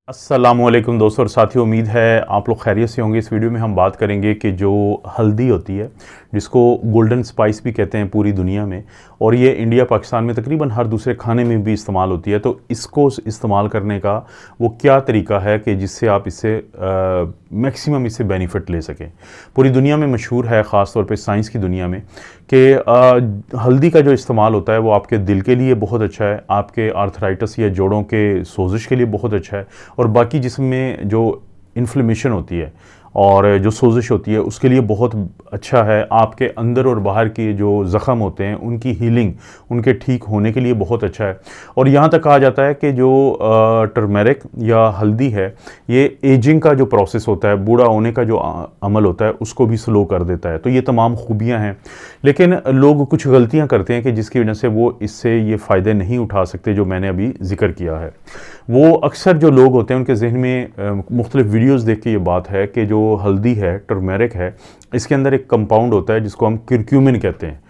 अस्सलामुअलैकुम दोस्तों और साथियों, उम्मीद है आप लोग खैरियत से होंगे। इस वीडियो में हम बात करेंगे कि जो हल्दी होती है, जिसको गोल्डन स्पाइस भी कहते हैं पूरी दुनिया में, और ये इंडिया पाकिस्तान में तकरीबन हर दूसरे खाने में भी इस्तेमाल होती है। तो इसको इस्तेमाल करने का वो क्या तरीका है कि जिससे आप इससे मैक्सिमम इससे बेनिफिट ले सकें। पूरी दुनिया में मशहूर है, ख़ास तौर पे साइंस की दुनिया में, कि हल्दी का जो इस्तेमाल होता है वो आपके दिल के लिए बहुत अच्छा है, आपके आर्थराइटिस या जोड़ों के सोजिश के लिए बहुत अच्छा है, और बाकी जिस्म में जो इन्फ्लेमेशन होती है और जो सोजिश होती है उसके लिए बहुत अच्छा है। आपके अंदर और बाहर के जो ज़ख़म होते हैं उनकी हीलिंग, उनके ठीक होने के लिए बहुत अच्छा है। और यहाँ तक कहा जाता है कि जो टर्मेरिक या हल्दी है, ये एजिंग का जो प्रोसेस होता है, बूढ़ा होने का जो अमल होता है, उसको भी स्लो कर देता है। तो ये तमाम खूबियाँ हैं, लेकिन लोग कुछ गलतियाँ करते हैं कि जिसकी वजह से वो इससे ये फ़ायदे नहीं उठा सकते जो मैंने अभी ज़िक्र किया है। वो अक्सर जो लोग होते हैं उनके जहन में मुख्तलिफ वीडियोज़ देख के ये बात है कि जो हल्दी है, टर्मेरिक है, इसके अंदर एक कंपाउंड होता है जिसको हम कुरक्यूमिन कहते हैं।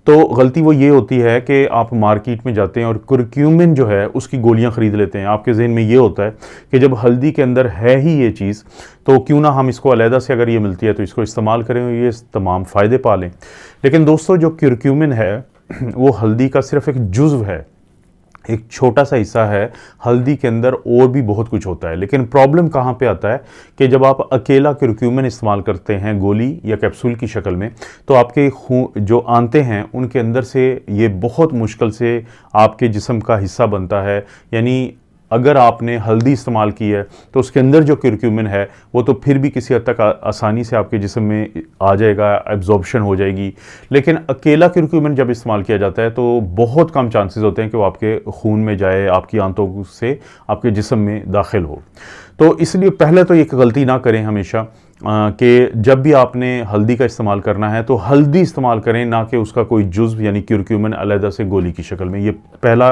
तो गलती वो ये होती है कि आप मार्केट में जाते हैं और कुरक्यूमिन जो है उसकी गोलियां ख़रीद लेते हैं। आपके जहन में ये होता है कि जब हल्दी के अंदर है ही ये चीज़, तो क्यों ना हम इसको अलहदा से अगर ये मिलती है तो इसको इस्तेमाल करें और ये तमाम फ़ायदे पा लें। लेकिन दोस्तों, जो कुरक्यूमिन है वो हल्दी का सिर्फ एक जुज़्व है, एक छोटा सा हिस्सा है। हल्दी के अंदर और भी बहुत कुछ होता है। लेकिन प्रॉब्लम कहाँ पे आता है कि जब आप अकेला कुरक्यूमिन इस्तेमाल करते हैं गोली या कैप्सूल की शक्ल में, तो आपके खून जो आंतें हैं उनके अंदर से ये बहुत मुश्किल से आपके जिस्म का हिस्सा बनता है। यानी अगर आपने हल्दी इस्तेमाल की है तो उसके अंदर जो कुरक्यूमिन है वो तो फिर भी किसी हद तक आसानी से आपके जिस्म में आ जाएगा, एब्जॉर्प्शन हो जाएगी। लेकिन अकेला कुरक्यूमिन जब इस्तेमाल किया जाता है तो बहुत कम चांसेस होते हैं कि वो आपके खून में जाए, आपकी आंतों से आपके जिस्म में दाखिल हो। तो इसलिए पहले तो एक गलती ना करें हमेशा कि जब भी आपने हल्दी का इस्तेमाल करना है तो हल्दी इस्तेमाल करें, ना कि उसका कोई जुज़्व यानी कुरक्यूमिन अलहदा से गोली की शक्ल में। ये पहला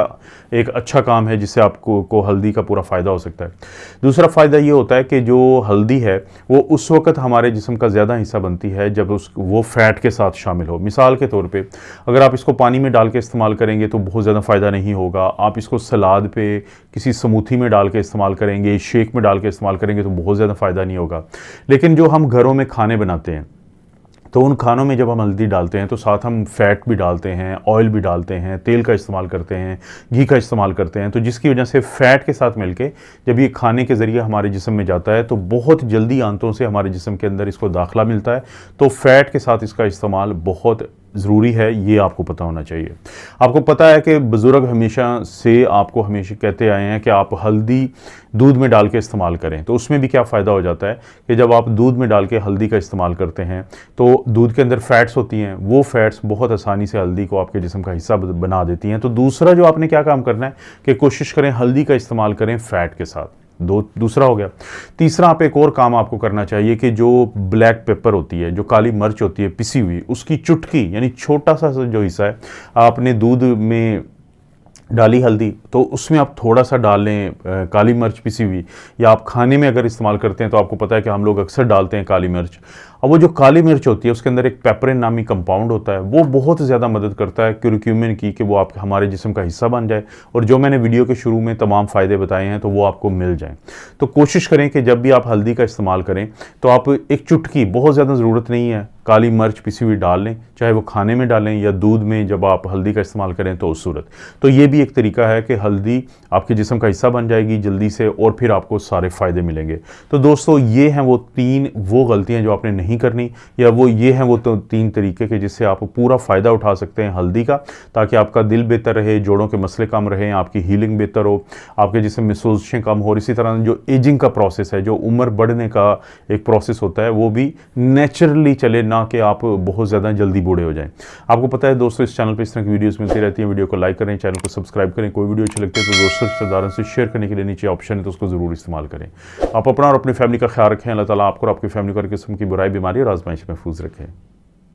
एक अच्छा काम है जिससे आपको हल्दी का पूरा फ़ायदा हो सकता है। दूसरा फ़ायदा ये होता है कि जो हल्दी है वो उस वक़्त हमारे जिस्म का ज़्यादा हिस्सा बनती है जब वो फ़ैट के साथ शामिल हो। मिसाल के तौर पे अगर आप इसको पानी में डाल के इस्तेमाल करेंगे तो बहुत ज़्यादा फ़ायदा नहीं होगा। आप इसको सलाद पे, किसी समूथी में डाल के इस्तेमाल करेंगे, शेक में डाल के इस्तेमाल करेंगे तो बहुत ज़्यादा फ़ायदा नहीं होगा। लेकिन जो हम घरों में खाने बनाते हैं तो उन खानों में जब हम हल्दी डालते हैं तो साथ हम फ़ैट भी डालते हैं, ऑयल भी डालते हैं, तेल का इस्तेमाल करते हैं, घी का इस्तेमाल करते हैं। तो जिसकी वजह से फ़ैट के साथ मिलके जब ये खाने के ज़रिए हमारे जिस्म में जाता है तो बहुत जल्दी आंतों से हमारे जिस्म के अंदर इसको दाखिला मिलता है। तो फ़ैट के साथ इसका इस्तेमाल बहुत ज़रूरी है, ये आपको पता होना चाहिए। आपको पता है कि बुज़ुर्ग हमेशा से आपको हमेशा कहते आए हैं कि आप हल्दी दूध में डाल के इस्तेमाल करें। तो उसमें भी क्या फ़ायदा हो जाता है कि जब आप दूध में डाल के हल्दी का इस्तेमाल करते हैं तो दूध के अंदर फ़ैट्स होती हैं, वो फ़ैट्स बहुत आसानी से हल्दी को आपके जिस्म का हिस्सा बना देती हैं। तो दूसरा जो आपने क्या काम करना है कि कोशिश करें हल्दी का इस्तेमाल करें फ़ैट के साथ। दूसरा हो गया। तीसरा, आप एक और काम आपको करना चाहिए कि जो ब्लैक पेपर होती है, जो काली मिर्च होती है पिसी हुई, उसकी चुटकी यानी छोटा सा जो हिस्सा है, आपने दूध में डाली हल्दी तो उसमें आप थोड़ा सा डाल लें काली मिर्च पिसी हुई, या आप खाने में अगर इस्तेमाल करते हैं तो आपको पता है कि हम लोग अक्सर डालते हैं काली मिर्च। अब वो जो काली मिर्च होती है उसके अंदर एक पेपरिन नामी कंपाउंड होता है, वो बहुत ज़्यादा मदद करता है कुरक्यूमिन की कि वो आप हमारे जिस्म का हिस्सा बन जाए और जो मैंने वीडियो के शुरू में तमाम फ़ायदे बताए हैं तो वो आपको मिल जाएँ। तो कोशिश करें कि जब भी आप हल्दी का इस्तेमाल करें तो आप एक चुटकी, बहुत ज़्यादा ज़रूरत नहीं है, काली मिर्च पिसी हुई डाल लें, चाहे वो खाने में डालें या दूध में जब आप हल्दी का इस्तेमाल करें तो उस सूरत। तो ये भी एक तरीका है कि हल्दी आपके जिस्म का हिस्सा बन जाएगी जल्दी से और फिर आपको सारे फ़ायदे मिलेंगे। तो दोस्तों, ये हैं वो गलतियाँ जो आपने नहीं करनी, या ये हैं वो तो 3 तरीके के जिससे आप पूरा फ़ायदा उठा सकते हैं हल्दी का, ताकि आपका दिल बेहतर रहे, जोड़ों के मसले कम रहें, आपकी हीलिंग बेहतर हो, आपके जिस्म में सोजिशें कम हो। इसी तरह जो एजिंग का प्रोसेस है, जो उम्र बढ़ने का एक प्रोसेस होता है, वो भी नेचुरली चले, ना कि आप बहुत ज़्यादा जल्दी बूढ़े हो जाएं। आपको पता है दोस्तों, इस चैनल पे इस तरह की वीडियोस मिलती रहती हैं। वीडियो को लाइक करें, चैनल को सब्सक्राइब करें। कोई वीडियो अच्छी लगती है तो दोस्तों रिश्तेदारों से शेयर करने के लिए नीचे ऑप्शन है, तो उसको ज़रूर इस्तेमाल करें। आप अपना और अपनी फैमिली का ख्याल रखें। अल्लाह ताला आपको और आपकी फैमिली को हर किस्म की बुराई, बीमारी और आजमाइश महफूज रखें।